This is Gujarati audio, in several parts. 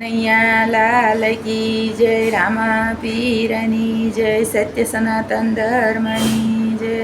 નૈયા લાલ કી જય, રામા પીરની જય, સત્ય સનાતન ધર્મની જય.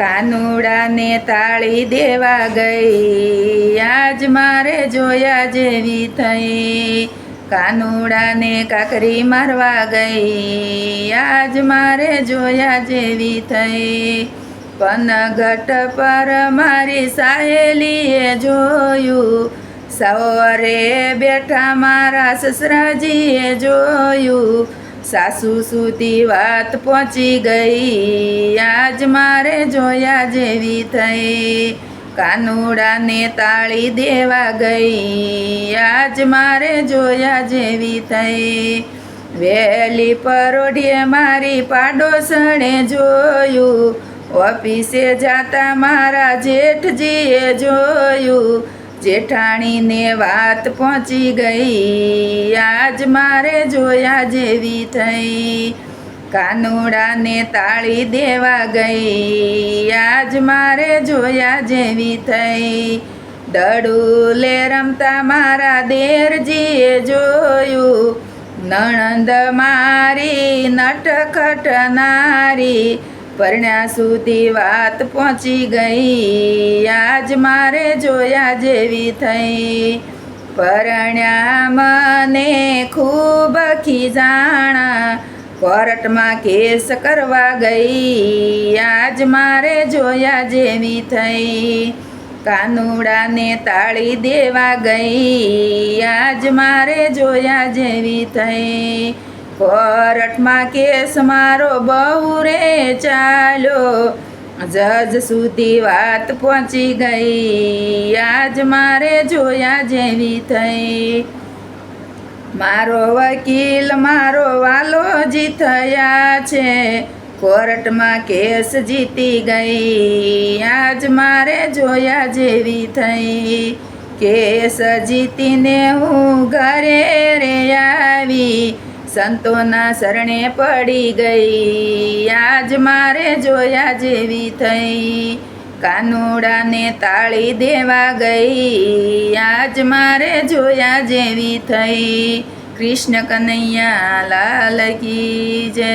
કાનુડાને તાળી દેવા ગઈ, આજ મારે જોયા જેવી થઈ. કાનુડાને કાકરી મારવા ગઈ, આજ મારે જોયા જેવી થઈ. પનગટ પર મારી સાહેલીએ જોયું, સવારે બેઠા મારા સસરાજીએ જોયું. સાસુ સુધી વાત પહોંચી ગઈ, આજ મારે જોયા જેવી થઈ. કાનુડાને તાળી દેવા ગઈ, આજ મારે જોયા જેવી થઈ. વહેલી પરોઢીએ મારી પાડોશણે જોયું, ઓફિસે જાતા મારા જેઠજીએ જોયું. જેઠાણીને વાત પહોંચી ગઈ, આજ મારે જોયા જેવી થઈ. કાનુડાને તાળી દેવા ગઈ, આજ મારે જોયા જેવી થઈ. દડુલે રમતા મારા દેરજીએ જોયું, નણંદ મારી નટખટ નારી. પરણ્યા સુધી વાત પહોંચી ગઈ, આજ મારે જોયા જેવી થઈ. પરણ્યા મને ખૂબ ખીજાણા, કોર્ટમાં કેસ કરવા ગઈ, આજ મારે જોયા જેવી થઈ. કાનુડાને તાળી દેવા ગઈ, આજ મારે જોયા જેવી થઈ. કોર્ટમાં કેસ મારો બહુ રે ચાલ્યો, જજ સુધી વાત પહોંચી ગઈ, આજ મારે જોયા જેવી થઈ. મારો વકીલ મારો વાલો જીત્યા છે, કોર્ટમાં કેસ જીતી ગઈ, આજ મારે જોયા જેવી થઈ. કેસ જીતીને હું ઘરે રે આવી, સંતોના શરણે પડી ગઈ, આજ મારે જોયા જેવી થઈ. કાનુડાને તાળી દેવા ગઈ, આજ મારે જોયા જેવી થઈ. કૃષ્ણ કનૈયા લાલ કી જય.